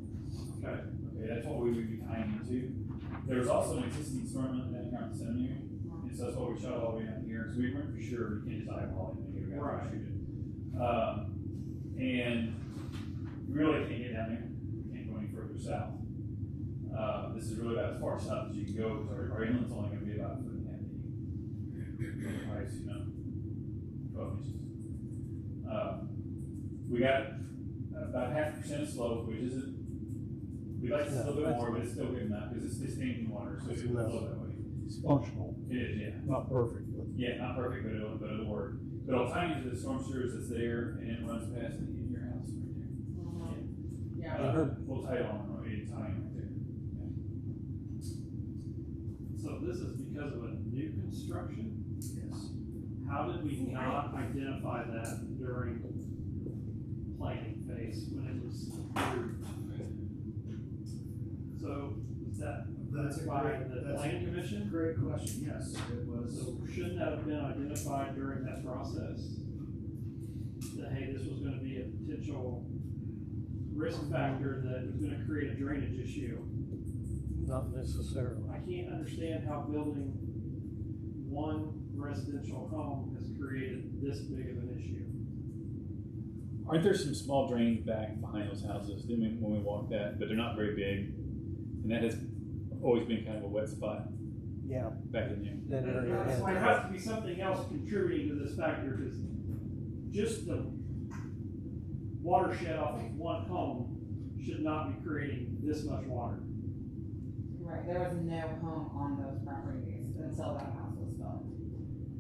Okay. Okay, that's what we would be tying into. There was also an existing storm down here on the seminary, and so that's what we shot all the way down here, so we weren't for sure, we can't just eyeball it, you gotta
Right.
shoot it. And we really can't get down there, we can't go any further south. This is really about as far south as you can go, because our inlet's only gonna be about a foot and a half deep. Ice, 12 inches. We got about 0.5% slope, which isn't, we'd like to see a little bit more, but it's still good enough, because it's standing water, so it will flow that way.
It's functional,
It is, yeah.
not perfect, but.
Yeah, not perfect, but it'll work. But it'll tie into the storm sewers that's there, and it runs past your house right
Yeah.
there. We'll tie it on, it's tying right there.
So this is because of a new construction?
Yes.
How did we not identify that during planning phase when it was approved? So, was that
That's a
by
great,
the
that's
planning
a
commission?
great question, yes, it was.
So shouldn't that have been identified during that process? That, hey, this was gonna be a potential risk factor that was gonna create a drainage issue.
Not necessarily.
I can't understand how building one residential home has created this big of an issue.
Aren't there some small drains back behind those houses, when we walk that, but they're not very big, and that has always been kind of a wet spot
Yeah,
back in there.
that area
There
has.
has to be something else contributing to this factor, because just the watershed off of one home should not be creating this much water.
Right, there was no home on those properties until that house was built.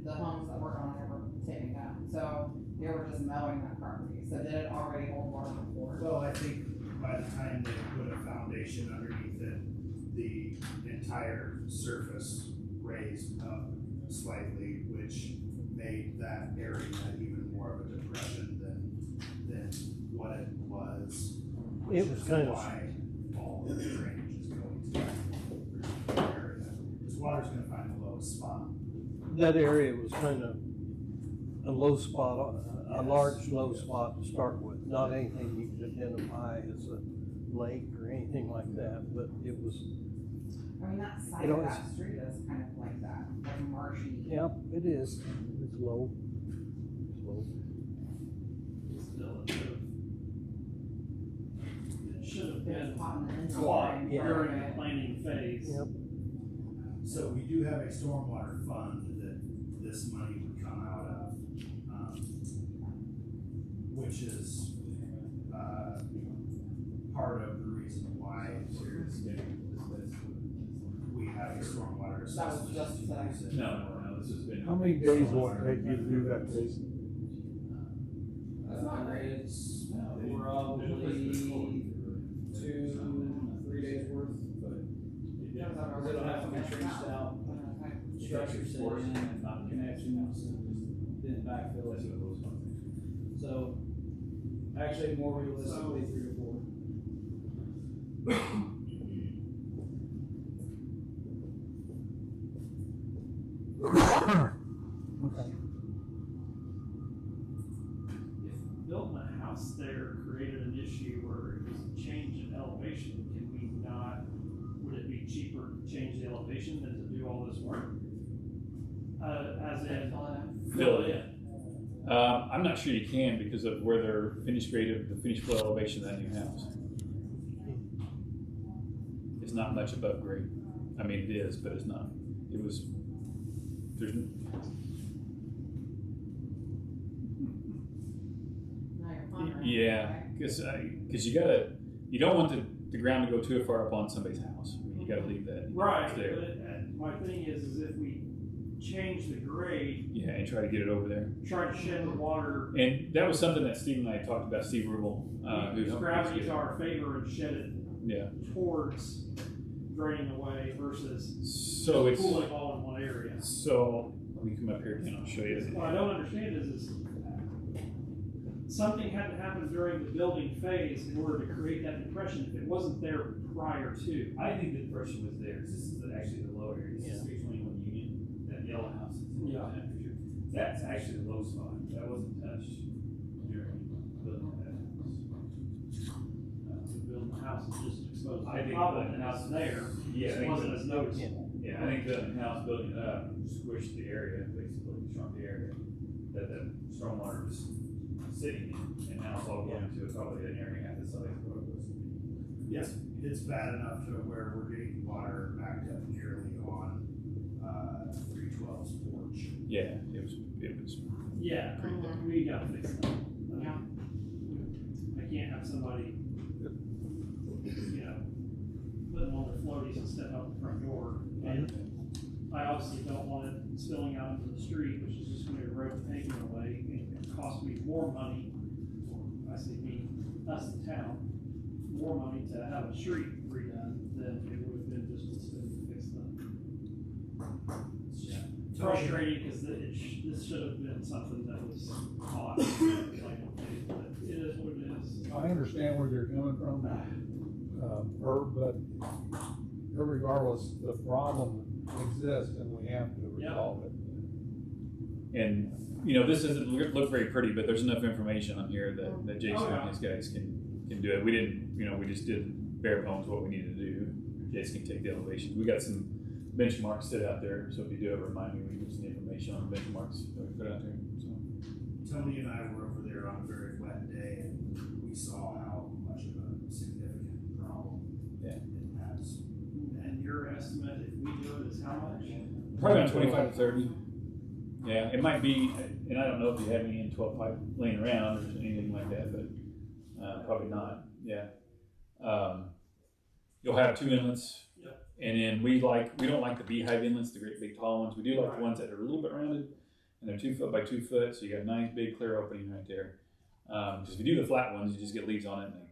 The homes that were on there were taken down, so they were just mowing that property, so did it already hold water before?
Well, I think by the time they put a foundation underneath it, the entire surface raised up slightly, which made that area even more of a depression than what it was. Which
It was
is
kind of-
why all of the drainage is going to that area, because water's gonna find the lowest spot.
That area was kind of a low spot, a large low spot to start with, not anything you could identify as a lake or anything like that, but it was,
I mean, that side
You know,
of
it's-
that street is kind of like that, like marshy.
yeah, it is. It's low. It's low.
Still, it should have
There's
been
pot in the
caught
inside.
during the planning phase.
Yep.
So we do have a stormwater fund that this money would come out of, which is, part of the reason why we have a stormwater
That was
assessment.
just today.
No, this has been.
How many days will it take you to do that, Jason?
That's not great.
It's probably 2-3 days worth, but it'll have to be trenched out, structures set in, and connections, and then backfill it. So, actually more realistically, 3 to 4.
If building a house there created an issue where it was a change in elevation, can we not, would it be cheaper to change the elevation than to do all this work? As in,
Fill it in. I'm not sure you can because of where their finished grade of the finished floor elevation of that new house. It's not much above grade. I mean, it is, but it's not. It was, there's,
Now you're pondering.
yeah, because you don't want the ground to go too far up on somebody's house. I mean, you gotta leave that.
right,
It's there.
but my thing is if we change the grade,
Yeah, and try to get it over there.
try to shed the water,
And that was something that Steve and I talked about, Steve Rubel. who
use
helped us
gravity
get
to
it.
our favor and shed it
Yeah,
towards draining away versus
so it's,
pooling all in one area.
so, let me come up here and I'll show you.
What I don't understand is something had to happen during the building phase in order to create that depression if it wasn't there prior to.
I think the depression was there. This is actually the low area. This is 321 Union, that yellow house.
Yeah.
That's actually the low spot. That wasn't touched during building that house.
To build a house is just exposed
I
to the
think
problem,
that
and
is-
out there,
Yeah, I
it
think
wasn't
that-
as noticeable.
Yeah, I think the house building it up squished the area, basically shrunk the area that the stormwater was sitting in, and now it's all going to probably an area half the size of what it was.
Yes, it's bad enough to where we're getting water backed up nearly on, 312's porch.
Yeah, it was,
Yeah,
Mhm.
we gotta fix that. I can't have somebody, putting on their floaties and step out the front door. And I obviously don't want it spilling out into the street, which is just gonna erode the pavement away and cost me more money. I say me, us the town, more money to have a street redone than it would have been just to spend to fix them. It's frustrating because this should have been something that was caught, but it is what it is.
I understand where you're coming from, Herb, but regardless, the problem exists and we have to resolve it.
and, this doesn't look very pretty, but there's enough information on here that Jason and his guys can do it. We didn't, we just did bare bones what we needed to do. Jason can take the elevations. We got some benchmarks set out there, so if you do ever remind me, we can get some information on the benchmarks that we put out there, so.
Tony and I were over there on a very wet day and we saw how much of a significant problem it has.
And your estimate, if we do it, is how much?
Probably around 25 to 30. Yeah, it might be, and I don't know if you have any N12 pipe laying around or anything like that, but probably not. Yeah. You'll have two inlets, and then we don't like the beehive inlets, the great big tall ones. We do like the ones that are a little bit rounded, and they're 2 foot by 2 foot, so you got a nice big clear opening right there. Because if you do the flat ones, you just get leaves on it and they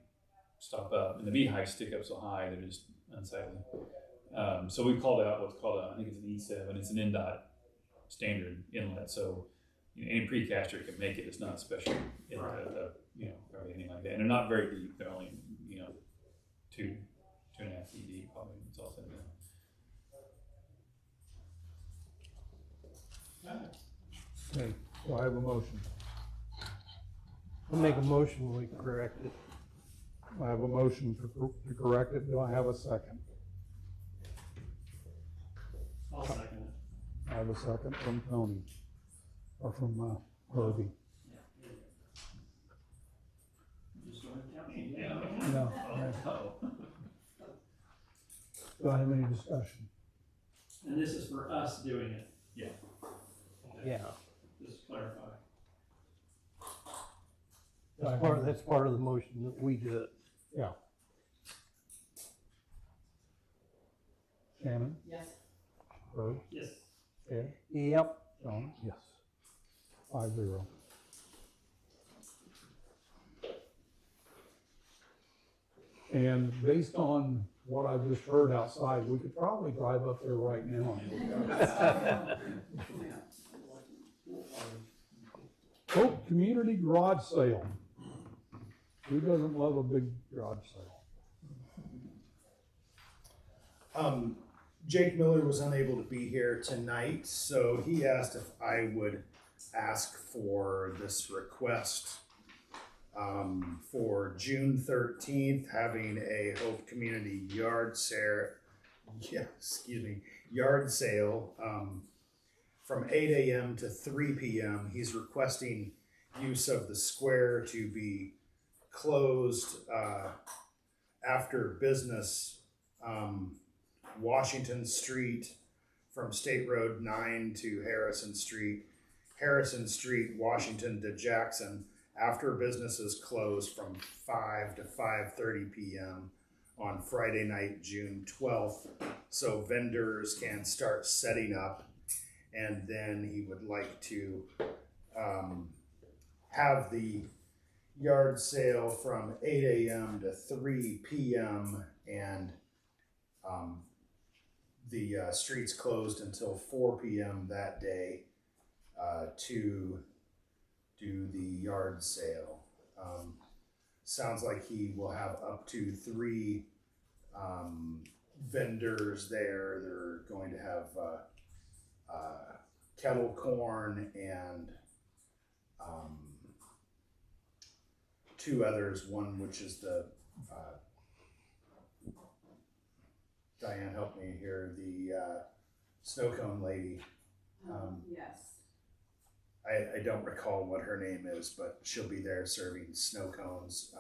stop up, and the beehives stick up so high they're just unsightly. So we called out what's called I think it's an E7. It's an NDOT standard inlet, so any precaster can make it. It's not a special inlet, or anything like that. And they're not very deep. They're only 2.5 feet deep, probably. It's all said and done.
Okay, so I have a motion.
I'll make a motion, we correct it.
I have a motion to correct it. Do I have a second?
I'll second it.
I have a second from Tony, or from Herbie.
Just going to county.
No. Do I have any discussion?
And this is for us doing it.
Yeah.
Okay.
Yeah.
Just clarify.
That's part of the motion that we do it.
Yeah. Shannon?
Yes.
Herb?
Yes.
Ed?
Yep.
John?
Yes.
5-0. And based on what I've just heard outside, we could probably drive up there right now. Oh, community garage sale. Who doesn't love a big garage sale?
Jake Miller was unable to be here tonight, so he asked if I would ask for this request for June 13th, having a Hope Community yard sale from 8 a.m. to 3 p.m. He's requesting use of the square to be closed after business, Washington Street from State Road 9 to Harrison Street, Washington to Jackson, after business is closed from 5 to 5:30 p.m. on Friday night, June 12th, so vendors can start setting up. And then he would like to have the yard sale from 8 a.m. to 3 p.m. and the streets closed until 4 p.m. that day to do the yard sale. Sounds like he will have up to 3 vendors there. They're going to have kettle corn and 2 others, one which is the Diane, help me here, the snow cone lady.
Yes.
I don't recall what her name is, but she'll be there serving snow cones.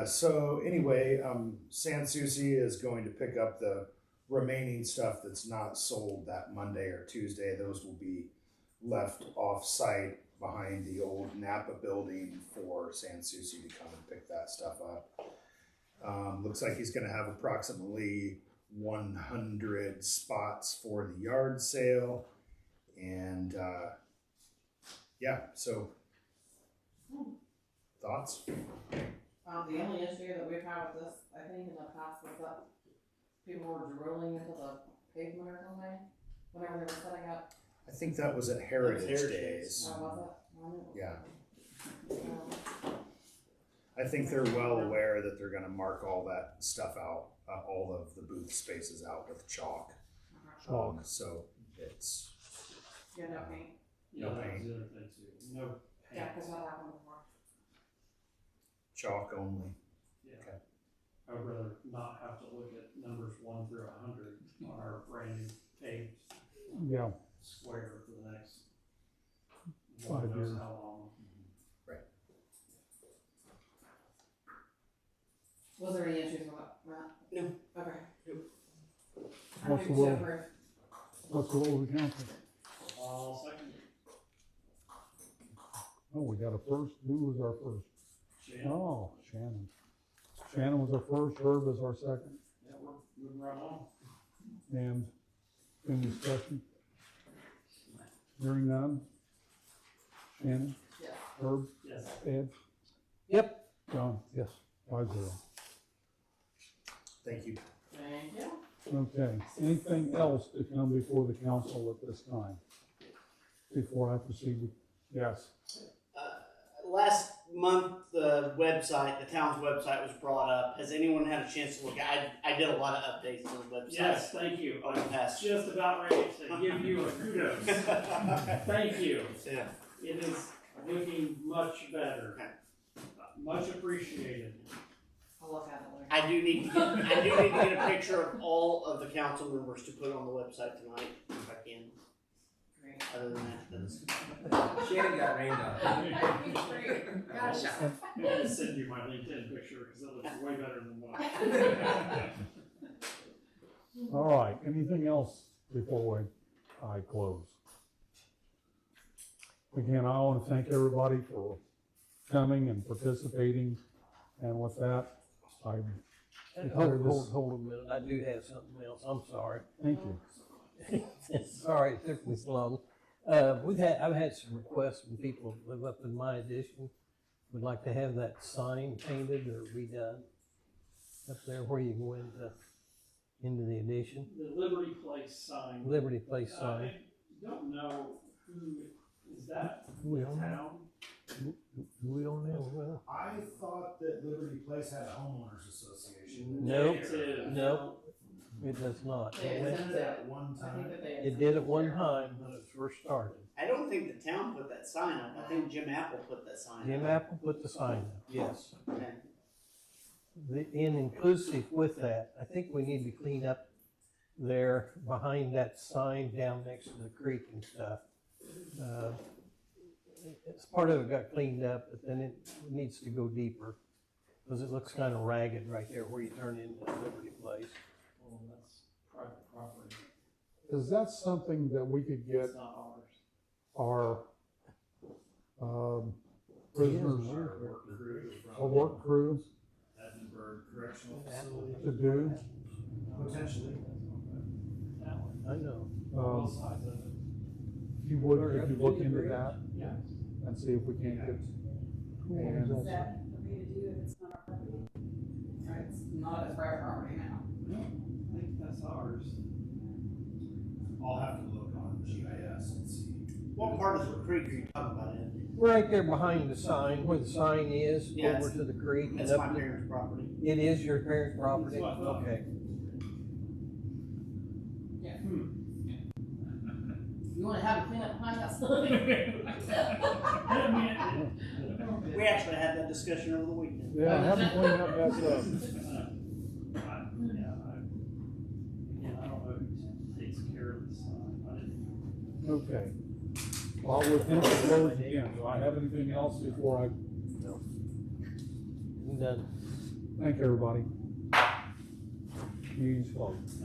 So anyway, San Souci is going to pick up the remaining stuff that's not sold that Monday or Tuesday. Those will be left off-site behind the old Napa building for San Souci to come and pick that stuff up. Looks like he's going to have approximately 100 spots for the yard sale. And yeah, so thoughts?
The only issue that we've had with this, I think in the past, was that people were drilling into the pavement or something whenever they were setting up.
I think that was at Heritage
Heritage
Days.
Oh, was it? I knew it was
Yeah.
something.
I think they're well aware that they're gonna mark all that stuff out, all of the booth spaces out with chalk. So it's,
Yeah, no paint.
Yeah,
No
that was
paint.
the other thing too. No
Yeah,
paint.
because that happened before.
chalk only.
Yeah.
Okay.
I'd rather not have to look at numbers 1 through 100 on our brand new paved
Yeah,
square for the next
5
knows
years.
how long.
Was there any issues with that, Matt?
No.
Okay. I
What's the
move to
will?
approve.
What's the will of the council?
I'll second.
Oh, we got a first. Who was our first?
Shannon.
Oh, Shannon. Shannon was our first, Herb is our second.
Yeah, we're moving right along.
And any discussion? Hearing none? Shannon?
Yes.
Herb?
Yes.
Ed?
Yep.
John?
Yes.
5-0.
Thank you.
Thank you.
Okay, anything else to come before the council at this time? Before I proceed with, yes,
Last month, the website, the town's website was brought up. Has anyone had a chance to look at? I did a lot of updates on the website.
Yes, thank you.
Over the
I'm
past.
just about ready to give you a kudos. Thank you.
Yeah.
It is looking much better. Much appreciated.
I'll look at it later.
I do need to get a picture of all of the council members to put on the website tonight, if I can.
Great.
Other than that, that's.
Shannon got rained on.
Gotcha.
I'm gonna send you my LinkedIn picture because it looks way better than mine.
all right, anything else before I close? Again, I want to thank everybody for coming and participating, and with that, I declare this,
Hold a minute, I do have something else, I'm sorry.
thank you.
Sorry, it took me so long. I've had some requests from people who live up in my addition, would like to have that sign painted or redone up there where you go into the addition,
The Liberty Place sign.
Liberty Place sign.
I don't know who, is that
We
the
own that?
town?
We don't know, well,
I thought that Liberty Place had a homeowners association.
Nope.
It is.
Nope. It does not.
They attended
At
it.
one
I think
time.
that they
It did at one time when it first started.
I don't think the town put that sign up. I think Jim Apple put that sign
Jim
up.
Apple put the sign up, yes.
Okay.
In inclusive with that, I think we need to clean up there behind that sign down next to the creek and stuff. It's part of it got cleaned up, but then it needs to go deeper because it looks kind of ragged right there where you turn into Liberty Place.
Well, that's private property.
Is that something that we could get
It's not ours.
our prisoners,
Our work crew
our work crew
Edinburgh Correctional Facility.
to do?
Potentially.
That one.
I know.
Both sides of it.
If you would, could you look into that
Yeah.
and see if we can't get, and
Is that for me to do if it's not our property? Right, it's not a private property now.
No, I think that's ours.
I'll have to look on GIS and see.
What part of the creek are you talking about, Ed?
Right there behind the sign, where the sign is,
Yeah,
over to the creek. and
That's
up
my
to-
parents' property.
It is your parents' property?
That's what I thought.
Okay.
Yeah.
Hmm.
You wanna have a clean up behind that sign?
We actually had that discussion over the weekend.
yeah, have them clean up that stuff. Okay. Well, we're finished closed again. Do I have anything else before I
Done.
thank everybody? Meeting's closed.